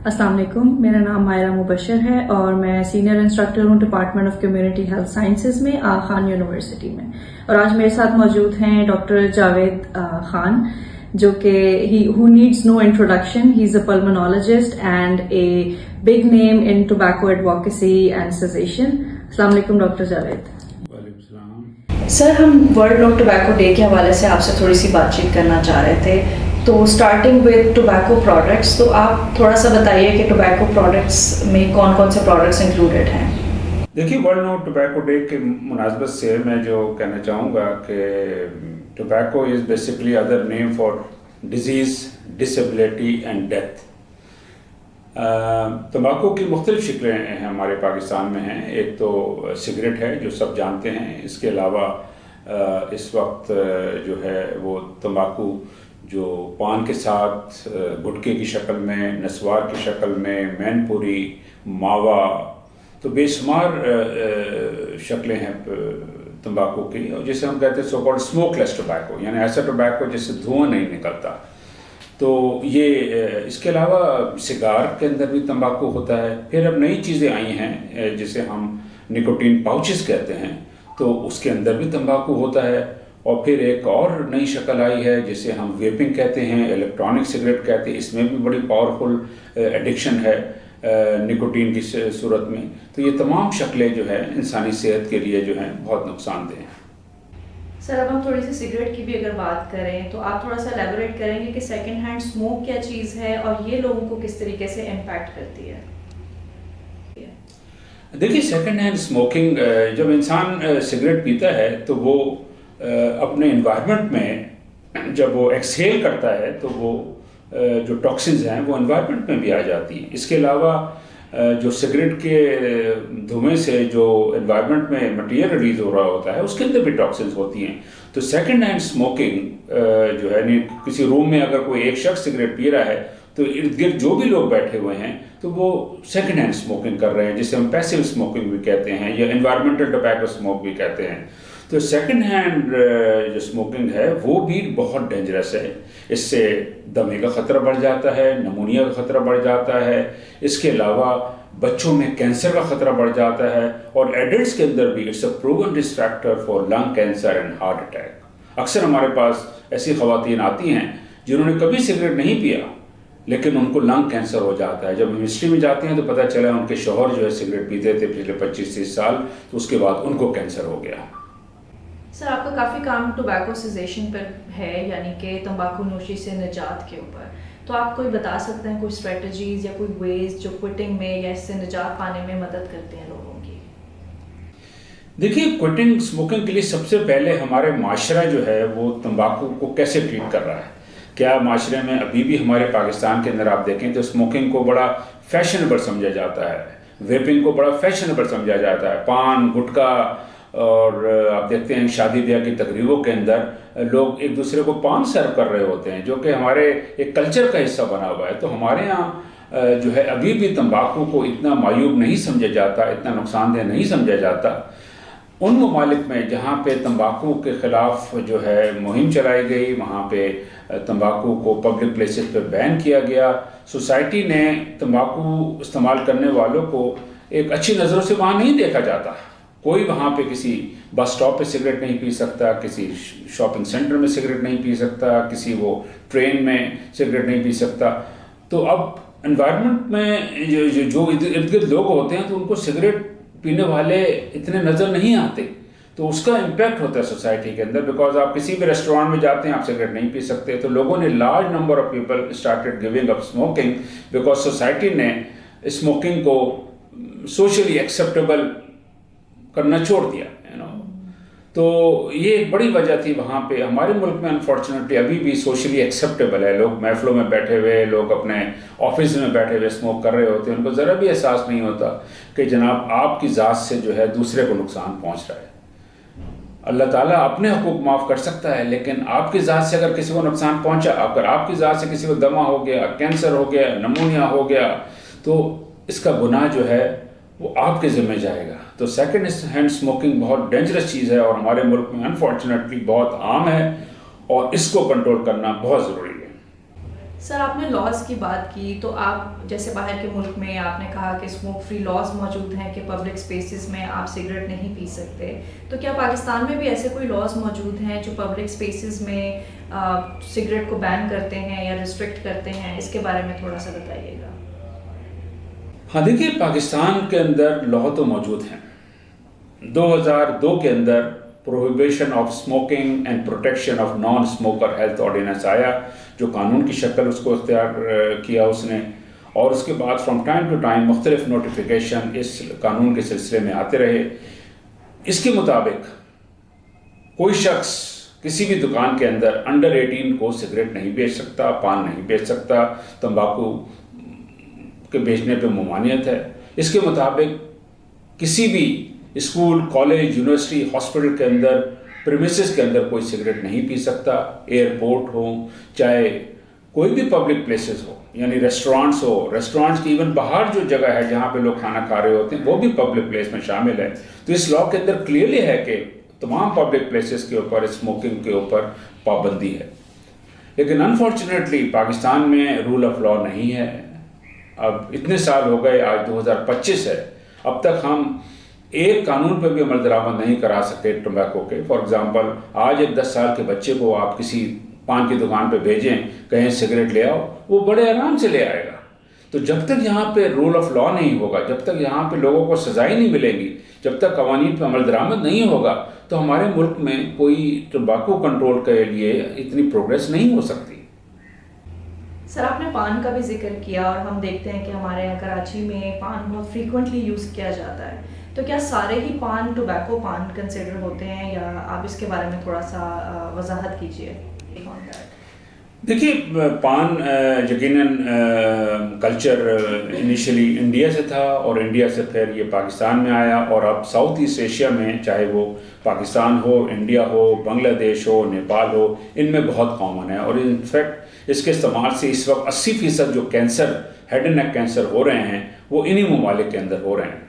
السلام علیکم، میرا نام مائرہ مبشر ہے اور میں سینئر انسٹرکٹر ہوں department of community health sciences میں خان یونیورسٹی میں. اور آج میرے ساتھ موجود ہیں ڈاکٹر جاوید خان، جو کہ who needs no introduction. He's a pulmonologist and a big name in tobacco advocacy and cessation. السلام علیکم ڈاکٹر جاوید. وعلیکم السلام. سر، ہم ورلڈ آف ٹوبیکو ڈے کے حوالے سے آپ سے تھوڑی سی بات چیت کرنا چاہ رہے تھے. تو اسٹارٹنگ ود ٹوبیکو پروڈکٹس، تو آپ تھوڑا سا بتائیے کہ ٹوبیکو پروڈکٹس میں کون کون سے پروڈکٹس انکلوڈیڈ ہیں. دیکھیے، ورلڈ آف ٹوبیکو ڈے کے مناسبت سے میں جو کہنا چاہوں گا کہ tobacco is basically other name for disease, disability and death. تمباکو کی مختلف شکلیں ہیں ہمارے پاکستان میں ہیں. ایک تو سگریٹ ہے جو سب جانتے ہیں. اس کے علاوہ اس وقت جو ہے وہ تمباکو جو پان کے ساتھ گٹکے کی شکل میں، نسوار کی شکل میں، مین پوری، ماوا، تو بے شمار شکلیں ہیں تمباکو کی، اور جسے ہم کہتے ہیں سو کالڈ اسموک لیس ٹوبیکو، یعنی ایسا ٹوبیکو جس سے دھواں نہیں نکلتا. تو یہ اس کے علاوہ سگار کے اندر بھی تمباکو ہوتا ہے. پھر اب نئی چیزیں آئی ہیں جسے ہم نکوٹین پاؤچز کہتے ہیں، تو اس کے اندر بھی تمباکو ہوتا ہے. اور پھر ایک اور نئی شکل آئی ہے جسے ہم ویپنگ کہتے ہیں، الیکٹرانک سگریٹ کہتے ہیں. اس میں بھی بڑی پاورفل ایڈکشن ہے نکوٹین کی صورت میں. تو یہ تمام شکلیں جو ہیں انسانی صحت کے لیے جو ہیں بہت نقصان دہ ہیں. سر، اب ہم تھوڑی سی سگریٹ کی بھی اگر بات کریں تو آپ تھوڑا سا ایلیبوریٹ کریں گے کہ سیکنڈ ہینڈ اسموک کیا چیز ہے اور یہ لوگوں کو کس طریقے سے امپیکٹ کرتی ہے. دیکھیے، سیکنڈ ہینڈ اسموکنگ، جب انسان سگریٹ پیتا ہے تو وہ اپنے انوائرمنٹ میں جب وہ ایکسہیل کرتا ہے تو وہ جو ٹاکسنز ہیں وہ انوائرمنٹ میں بھی آ جاتی ہیں. اس کے علاوہ جو سگریٹ کے دھوئیں سے جو انوائرمنٹ میں مٹیریل ریلیز ہو رہا ہوتا ہے اس کے اندر بھی ٹاکسنز ہوتی ہیں. تو سیکنڈ ہینڈ اسموکنگ جو ہے، کسی روم میں اگر کوئی ایک شخص سگریٹ پی رہا ہے تو ارد گرد جو بھی لوگ بیٹھے ہوئے ہیں تو وہ سیکنڈ ہینڈ اسموکنگ کر رہے ہیں، جسے ہم پیسو اسموکنگ بھی کہتے ہیں یا انوائرمنٹل ٹوبیکو اسموک بھی کہتے ہیں. تو سیکنڈ ہینڈ جو اسموکنگ ہے وہ بھی بہت ڈینجرس ہے. اس سے دمے کا خطرہ بڑھ جاتا ہے، نمونیا کا خطرہ بڑھ جاتا ہے. اس کے علاوہ بچوں میں کینسر کا خطرہ بڑھ جاتا ہے، اور ایڈلٹس کے اندر بھی it's a proven risk factor for lung cancer and heart attack. اکثر ہمارے پاس ایسی خواتین آتی ہیں جنہوں نے کبھی سگریٹ نہیں پیا لیکن ان کو لنگ کینسر ہو جاتا ہے. جب ہم ہسٹری میں جاتے ہیں تو پتہ چلا ان کے شوہر جو ہے سگریٹ پیتے تھے پچھلے 25-30 سال، تو اس کے بعد ان کو کینسر ہو گیا. سر، آپ کا کافی کام ٹوبیکو سیزیشن پر ہے، یعنی کہ تمباکو نوشی سے نجات کے اوپر. تو آپ کوئی بتا سکتے ہیں کوئی اسٹریٹجیز یا کوئی ویز جو کوئٹنگ میں یا اس سے نجات پانے میں مدد کرتے ہیں لوگوں کی؟ دیکھیے، کوئٹنگ اسموکنگ کے لیے سب سے پہلے ہمارے معاشرہ جو ہے وہ تمباکو کو کیسے ٹریٹ کر رہا ہے. کیا معاشرے میں ابھی بھی ہمارے پاکستان کے اندر آپ دیکھیں تو اسموکنگ کو بڑا فیشنیبل سمجھا جاتا ہے، ویپنگ کو بڑا فیشنیبل سمجھا جاتا ہے. پان، گٹکا، اور آپ دیکھتے ہیں شادی بیاہ کی تقریبوں کے اندر لوگ ایک دوسرے کو پان سرو کر رہے ہوتے ہیں، جو کہ ہمارے ایک کلچر کا حصہ بنا ہوا ہے. تو ہمارے ہاں جو ہے ابھی بھی تمباکو کو اتنا معیوب نہیں سمجھا جاتا، اتنا نقصان دہ نہیں سمجھا جاتا. ان ممالک میں جہاں پہ تمباکو کے خلاف جو ہے مہم چلائی گئی، وہاں پہ تمباکو کو پبلک پلیسز پہ بین کیا گیا. سوسائٹی نے تمباکو استعمال کرنے والوں کو ایک اچھی نظروں سے وہاں نہیں دیکھا جاتا. کوئی وہاں پہ کسی بس اسٹاپ پہ سگریٹ نہیں پی سکتا، کسی شاپنگ سینٹر میں سگریٹ نہیں پی سکتا، کسی وہ ٹرین میں سگریٹ نہیں پی سکتا. تو اب انوائرمنٹ میں جو ارد گرد لوگ ہوتے ہیں تو ان کو سگریٹ پینے والے اتنے نظر نہیں آتے. تو اس کا امپیکٹ ہوتا ہے سوسائٹی کے اندر، بیکاز آپ کسی بھی ریسٹورانٹ میں جاتے ہیں آپ سگریٹ نہیں پی سکتے. تو لوگوں نے large number of people started giving up smoking, because society نے اسموکنگ کو سوشلی ایکسیپٹیبل کرنا چھوڑ دیا. تو یہ ایک بڑی وجہ تھی وہاں پہ. ہمارے ملک میں انفارچونیٹلی ابھی بھی سوشلی ایکسیپٹیبل ہے. لوگ محفلوں میں بیٹھے ہوئے، لوگ اپنے آفس میں بیٹھے ہوئے اسموک کر رہے ہوتے ہیں. ان کو ذرا بھی احساس نہیں ہوتا کہ جناب آپ کی ذات سے جو ہے دوسرے کو نقصان پہنچ رہا ہے. اللہ تعالیٰ اپنے حقوق معاف کر سکتا ہے، لیکن آپ کی ذات سے اگر کسی کو نقصان پہنچا، اگر آپ کی ذات سے کسی کو دمہ ہو گیا، کینسر ہو گیا، نمونیا ہو گیا، تو اس کا گناہ جو ہے وہ آپ کے ذمہ جائے گا. تو سیکنڈ ہینڈ اسموکنگ بہت ڈینجرس چیز ہے اور ہمارے ملک میں انفارچونیٹلی بہت عام ہے، اور اس کو کنٹرول کرنا بہت ضروری ہے. سر آپ نے لاز کی بات کی، تو آپ جیسے باہر کے ملک میں آپ نے کہا کہ اسموک فری لاز موجود ہیں کہ پبلک اسپیسز میں آپ سگریٹ نہیں پی سکتے، تو کیا پاکستان میں بھی ایسے کوئی لاز موجود ہیں جو پبلک اسپیسز میں سگریٹ کو بین کرتے ہیں یا ریسٹرکٹ کرتے ہیں؟ اس کے بارے میں تھوڑا سا بتائیے گا۔ ہاں دیکھیے، پاکستان کے اندر لا تو موجود ہیں۔ 2002 کے اندر prohibition of smoking and protection of non smoker health ordinance آیا، جو قانون کی شکل اس کو اختیار کیا اس نے، اور اس کے بعد فرام ٹائم ٹو ٹائم مختلف نوٹیفیکیشن اس قانون کے سلسلے میں آتے رہے۔ اس کے مطابق کوئی شخص کسی بھی دکان کے اندر انڈر 18 کو سگریٹ نہیں بیچ سکتا، پان نہیں بیچ سکتا، تمباکو کے بیچنے پہ ممانعت ہے۔ اس کے مطابق کسی بھی اسکول، کالج، یونیورسٹی، ہاسپٹل کے اندر، پریمیسز کے اندر کوئی سگریٹ نہیں پی سکتا۔ ایئرپورٹ ہو، چاہے کوئی بھی پبلک پلیسز ہو، یعنی ریسٹورانٹس ہو، ریسٹورانٹس کی ایون باہر جو جگہ ہے جہاں پہ لوگ کھانا کھا رہے ہوتے ہیں وہ بھی پبلک پلیس میں شامل ہے۔ تو اس لاء کے اندر کلیئرلی ہے کہ تمام پبلک پلیسز کے اوپر اسموکنگ کے اوپر پابندی ہے۔ لیکن انفارچونیٹلی پاکستان میں رول آف لاء نہیں ہے۔ اب اتنے سال ہو گئے، آج 2025 ہے، اب تک ہم ایک قانون پہ بھی عمل درآمد نہیں کرا سکتے ٹمبیکو کے۔ فار ایگزامپل، آج ایک 10 سال کے بچے کو آپ کسی پان کی دکان پہ بھیجیں، کہیں سگریٹ لے آؤ، وہ بڑے آرام سے لے آئے گا۔ تو جب تک یہاں پہ رول آف لاء نہیں ہوگا، جب تک یہاں پہ لوگوں کو سزائیں نہیں ملیں گی، جب تک قوانین پہ عمل درآمد نہیں ہوگا، تو ہمارے ملک میں کوئی ٹمباکو کنٹرول کے لیے اتنی پروگریس نہیں ہو سکتی۔ سر آپ نے پان کا بھی ذکر کیا، اور ہم دیکھتے ہیں کہ ہمارے یہاں کراچی میں پان بہت فریکوینٹلی یوز کیا جاتا ہے، تو کیا سارے ہی پان ٹوبیکو پان کنسیڈر ہوتے ہیں، یا آپ اس کے بارے میں تھوڑا سا وضاحت کیجیے؟ دیکھیے، پان یقیناً کلچر انیشلی انڈیا سے تھا، اور انڈیا سے پھر یہ پاکستان میں آیا، اور اب ساؤتھ ایسٹ ایشیا میں، چاہے وہ پاکستان ہو، انڈیا ہو، بنگلہ دیش ہو، نیپال ہو، ان میں بہت کامن ہے۔ اور انفیکٹ اس کے استعمال سے اس وقت 80% جو cancer, head and neck cancer ہو رہے ہیں، وہ انہی ممالک کے اندر ہو رہے ہیں۔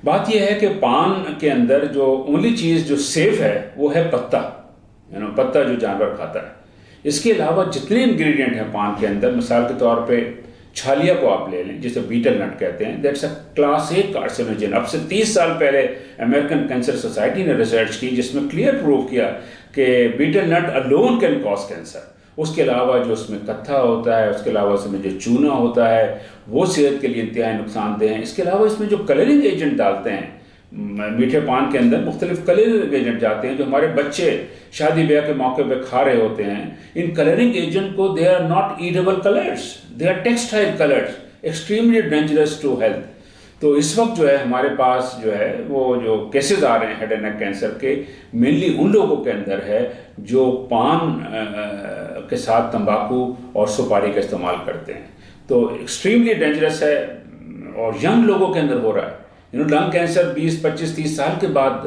بات یہ ہے کہ پان کے اندر جو اونلی چیز جو سیف ہے وہ ہے پتا، پتا جو جانور کھاتا ہے۔ اس کے علاوہ جتنے انگریڈینٹ ہیں پان کے اندر، مثال کے طور پہ چھالیا کو آپ لے لیں، جسے بیٹل نٹ کہتے ہیں، دیٹس اے کلاس 8 کارسینوجن۔ اب سے 30 سال پہلے امریکن کینسر سوسائٹی نے ریسرچ کی جس میں کلیئر پروف کیا کہ betel nut alone can cause cancer. اس کے علاوہ جو اس میں کتھا ہوتا ہے، اس کے علاوہ اس میں جو چونا ہوتا ہے، وہ صحت کے لیے انتہائی نقصان دہ ہیں۔ اس کے علاوہ اس میں جو کلرنگ ایجنٹ ڈالتے ہیں، میٹھے پان کے اندر مختلف کلرنگ ایجنٹ جاتے ہیں جو ہمارے بچے شادی بیاہ کے موقع پہ کھا رہے ہوتے ہیں۔ ان کلرنگ ایجنٹ کو they are not eatable colours, they are textile colours, extremely dangerous to health. تو اس وقت جو ہے ہمارے پاس جو ہے وہ جو کیسز آ رہے ہیں ہیڈ اینڈ نیک کینسر کے، مینلی ان لوگوں کے اندر ہے جو پان کے ساتھ تمباکو اور سپاری کا استعمال کرتے ہیں۔ تو ایکسٹریملی ڈینجرس ہے، اور ینگ لوگوں کے اندر ہو رہا ہے۔ لنگ کینسر 20، 25، 30 سال کے بعد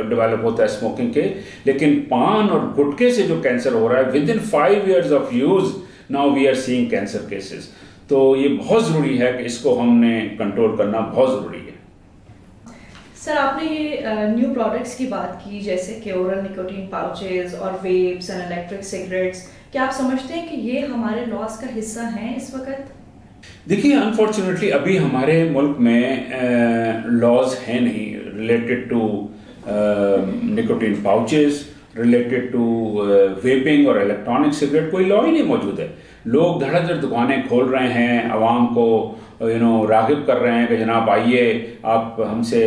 ڈیولپ ہوتا ہے اسموکنگ کے، لیکن پان اور گٹکے سے جو کینسر ہو رہا ہے within 5 years of use now we are seeing cancer cases. تو یہ بہت ضروری ہے کہ اس کو ہم نے کنٹرول کرنا بہت ضروری ہے۔ سر آپ نے یہ نیو پروڈکٹس کی بات کی، جیسے کہ اورل نکوٹین پاؤچز اور ویپس اینڈ الیکٹرک سگریٹس، کیا آپ سمجھتے ہیں کہ یہ ہمارے لاس کا حصہ ہیں اس وقت؟ دیکھیے، انفارچونیٹلی ابھی ہمارے ملک میں لاز ہیں نہیں related to nicotine pouches, related to vaping اور الیکٹرانک سگریٹ، کوئی لا ہی نہیں موجود ہے۔ لوگ دھڑا دھڑ دکانیں کھول رہے ہیں، عوام کو راغب کر رہے ہیں کہ جناب آئیے آپ ہم سے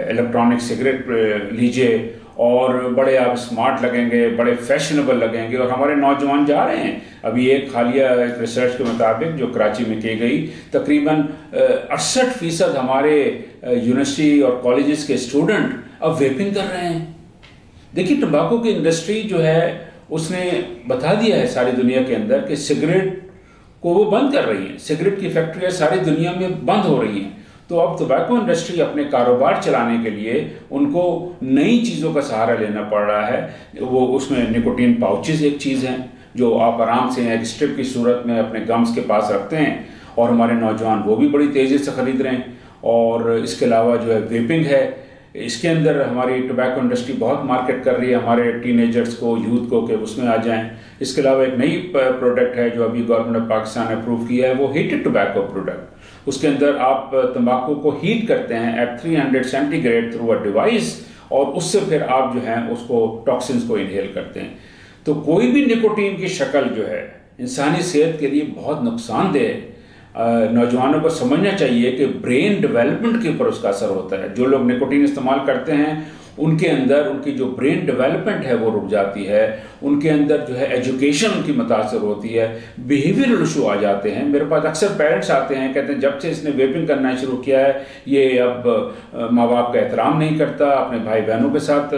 الیکٹرانک سگریٹ لیجئے، اور بڑے آپ اسمارٹ لگیں گے، بڑے فیشنیبل لگیں گے، اور ہمارے نوجوان جا رہے ہیں۔ ابھی ایک حالیہ ایک ریسرچ کے مطابق جو کراچی میں کی گئی، تقریباً 68% ہمارے یونیورسٹی اور کالجز کے اسٹوڈنٹ اب ویپنگ کر رہے ہیں۔ دیکھیے، ٹمباکو کی انڈسٹری جو ہے اس نے بتا دیا ہے ساری دنیا کے اندر کہ سگریٹ کو وہ بند کر رہی ہیں، سگریٹ کی فیکٹریاں ساری دنیا میں بند ہو رہی ہیں۔ تو اب ٹوبیکو انڈسٹری اپنے کاروبار چلانے کے لیے ان کو نئی چیزوں کا سہارا لینا پڑ رہا ہے۔ وہ اس میں نکوٹین پاؤچز ایک چیز ہیں جو آپ آرام سے ایک اسٹرپ کی صورت میں اپنے گمز کے پاس رکھتے ہیں، اور ہمارے نوجوان وہ بھی بڑی تیزی سے خرید رہے ہیں۔ اور اس کے علاوہ جو ہے ویپنگ ہے، اس کے اندر ہماری ٹوبیکو انڈسٹری بہت مارکیٹ کر رہی ہے ہمارے ٹین ایجرز کو، یوتھ کو، کہ اس میں آ جائیں۔ اس کے علاوہ ایک نئی پروڈکٹ ہے جو ابھی گورنمنٹ آف پاکستان نے اپروو کیا ہے، وہ ہیٹڈ ٹوبیکو پروڈکٹ۔ اس کے اندر آپ تمباکو کو ہیٹ کرتے ہیں at 300 centigrade through a device, اور اس سے پھر آپ جو ہیں اس کو ٹاکسنس کو انہیل کرتے ہیں۔ تو کوئی بھی نکوٹین کی شکل جو ہے انسانی صحت کے لیے بہت نقصان دہ ہے۔ نوجوانوں کو سمجھنا چاہیے کہ برین ڈیولپمنٹ کے اوپر اس کا اثر ہوتا ہے۔ جو لوگ نکوٹین استعمال کرتے ہیں ان کے اندر ان کی جو برین ڈیولپمنٹ ہے وہ رک جاتی ہے، ان کے اندر جو ہے ایجوکیشن ان کی متاثر ہوتی ہے، بیہیویئرل ایشو آ جاتے ہیں۔ میرے پاس اکثر پیرنٹس آتے ہیں، کہتے ہیں جب سے اس نے ویپنگ کرنا شروع کیا ہے یہ اب ماں باپ کا احترام نہیں کرتا، اپنے بھائی بہنوں کے ساتھ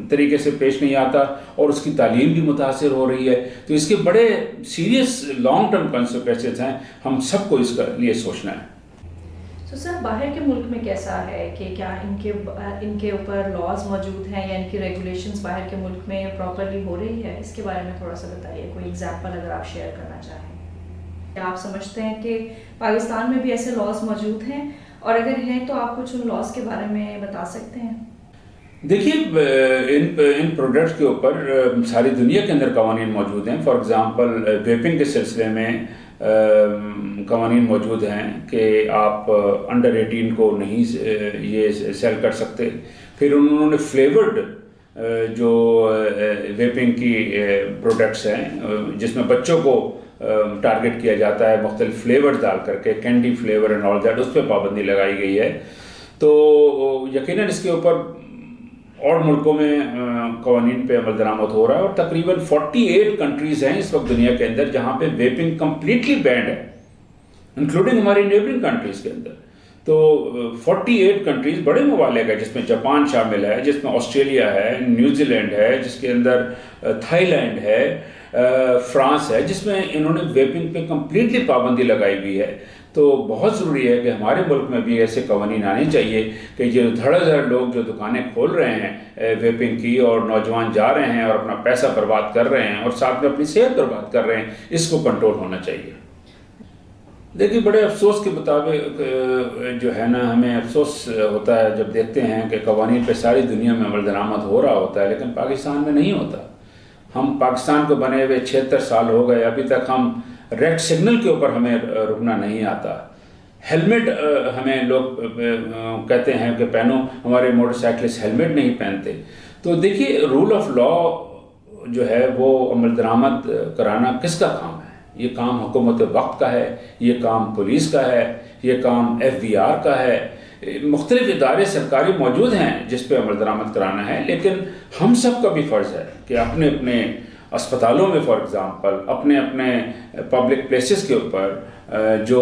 طریقے سے پیش نہیں آتا، اور اس کی تعلیم بھی متاثر ہو رہی ہے۔ تو اس کے بڑے سیریس لانگ ٹرم کنسیکوینسز ہیں، ہم سب کو اس کے لیے سوچنا ہے۔ تو سر باہر کے ملک میں کیسا ہے کہ کیا ان کے اوپر لاز موجود ہیں یا ان کی ریگولیشنز باہر کے ملک میں پراپرلی ہو رہی ہے؟ اس کے بارے میں تھوڑا سا بتائیے، کوئی ایگزامپل اگر آپ شیئر کرنا چاہیں۔ کیا آپ سمجھتے ہیں کہ پاکستان میں بھی ایسے لاز موجود ہیں، اور اگر ہیں تو آپ کچھ ان لاز کے بارے میں بتا سکتے ہیں؟ دیکھیے ان پروڈکٹس کے اوپر ساری دنیا کے اندر قوانین موجود ہیں۔ فار ایگزامپل ویپنگ کے سلسلے میں قوانین موجود ہیں کہ آپ انڈر 18 کو نہیں یہ سیل کر سکتے۔ پھر انہوں نے فلیورڈ جو ویپنگ کی پروڈکٹس ہیں جس میں بچوں کو ٹارگٹ کیا جاتا ہے مختلف فلیور ڈال کر کے، candy flavour and all that, اس پہ پابندی لگائی گئی ہے۔ تو یقیناً اس کے اوپر اور ملکوں میں قوانین پہ عمل درآمد ہو رہا ہے، اور تقریباً 48 کنٹریز ہیں اس وقت دنیا کے اندر جہاں پہ ویپنگ کمپلیٹلی بینڈ ہے، انکلوڈنگ ہماری نیبرنگ کنٹریز کے اندر۔ تو 48 کنٹریز بڑے ممالک ہے، جس میں جاپان شامل ہے، جس میں آسٹریلیا ہے، نیوزی لینڈ ہے، جس کے اندر تھائی لینڈ ہے، فرانس ہے، جس میں انہوں نے ویپنگ پہ کمپلیٹلی پابندی لگائی ہوئی ہے۔ تو بہت ضروری ہے کہ ہمارے ملک میں بھی ایسے قوانین آنے چاہیے کہ یہ دھڑا دھڑ لوگ جو دکانیں کھول رہے ہیں ویپنگ کی، اور نوجوان جا رہے ہیں اور اپنا پیسہ برباد کر رہے ہیں اور ساتھ میں اپنی صحت برباد کر رہے ہیں، اس کو کنٹرول ہونا چاہیے۔ دیکھیے بڑے افسوس کے مطابق جو ہے نا، ہمیں افسوس ہوتا ہے جب دیکھتے ہیں کہ قوانین پہ ساری دنیا میں عمل درآمد ہو رہا ہوتا ہے لیکن پاکستان میں نہیں ہوتا۔ ہم پاکستان کو بنے ہوئے 76 سال ہو گئے، ابھی تک ہم ریڈ سگنل کے اوپر ہمیں رکنا نہیں آتا۔ ہیلمٹ ہمیں لوگ کہتے ہیں کہ پہنو، ہمارے موٹر سائیکلسٹ ہیلمٹ نہیں پہنتے۔ تو دیکھیے رول آف لا جو ہے وہ عمل درآمد کرانا کس کا کام ہے؟ یہ کام حکومت وقت کا ہے، یہ کام پولیس کا ہے، یہ کام FBR کا ہے۔ مختلف ادارے سرکاری موجود ہیں جس پہ عمل درآمد کرانا ہے، لیکن ہم سب کا بھی فرض ہے کہ اپنے اپنے اسپتالوں میں فار ایگزامپل، اپنے اپنے پبلک پلیسز کے اوپر، جو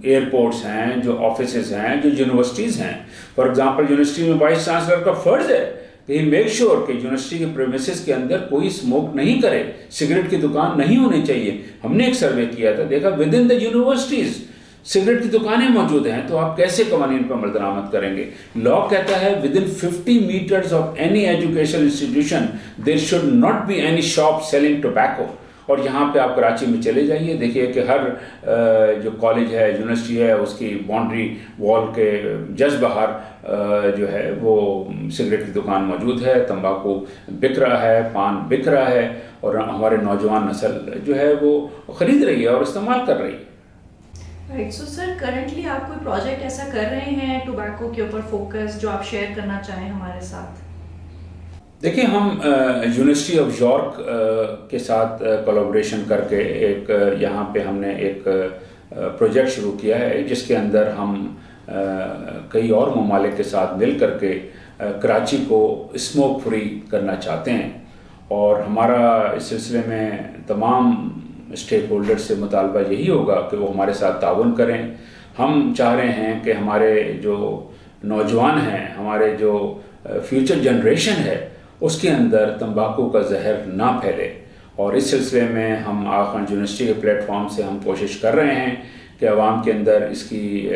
ایئرپورٹس ہیں، جو آفیسز ہیں، جو یونیورسٹیز ہیں، فار ایگزامپل یونیورسٹی میں وائس چانسلر کا فرض ہے کہ میک شور کہ یونیورسٹی کے پریمیسز کے اندر کوئی اسموک نہیں کرے، سگریٹ کی دکان نہیں ہونی چاہیے۔ ہم نے ایک سروے کیا تھا، دیکھا with in the universities cigarette کی دکانیں موجود ہیں، تو آپ کیسے قوانین پر عمل درآمد کریں گے؟ لا کہتا ہے within 50 metres of any education institution there should not be any shop selling tobacco. اور یہاں پہ آپ کراچی میں چلے جائیے، دیکھیے کہ ہر جو کالج ہے، یونیورسٹی ہے، اس کی باؤنڈری وال کے جس باہر جو ہے وہ سگریٹ کی دکان موجود ہے، تمباکو بک رہا ہے، پان بک رہا ہے، اور ہمارے نوجوان نسل جو ہے وہ خرید رہی ہے اور استعمال کر رہی ہے۔ رائٹ، سو سر کرنٹلی آپ کوئی پروجیکٹ ایسا کر رہے ہیں ٹوبیکو کے اوپر فوکس جو آپ شیئر کرنا چاہیں ہمارے ساتھ؟ دیکھیں، ہم یونیورسٹی آف یارک کے ساتھ کولابریشن کر کے ایک یہاں پہ ہم نے ایک پروجیکٹ شروع کیا ہے جس کے اندر ہم کئی اور ممالک کے ساتھ مل کر کے کراچی کو اسموک فری کرنا چاہتے ہیں، اور ہمارا اس سلسلے میں تمام اسٹیک ہولڈر سے مطالبہ یہی ہوگا کہ وہ ہمارے ساتھ تعاون کریں۔ ہم چاہ رہے ہیں کہ ہمارے جو نوجوان ہیں، ہمارے جو فیوچر جنریشن ہے، اس کے اندر تمباکو کا زہر نہ پھیلے، اور اس سلسلے میں ہم آغا خان یونیورسٹی کے پلیٹ فارم سے ہم کوشش کر رہے ہیں کہ عوام کے اندر اس کی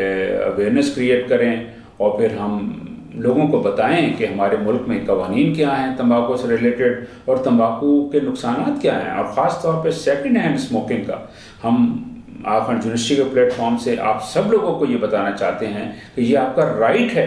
اویئرنیس کریٹ کریں، اور پھر ہم لوگوں کو بتائیں کہ ہمارے ملک میں قوانین کیا ہیں تمباکو سے ریلیٹڈ، اور تمباکو کے نقصانات کیا ہیں، اور خاص طور پہ سیکنڈ ہینڈ اسموکنگ کا۔ ہم آغا خان یونیورسٹی کے پلیٹ فارم سے آپ سب لوگوں کو یہ بتانا چاہتے ہیں کہ یہ آپ کا رائٹ ہے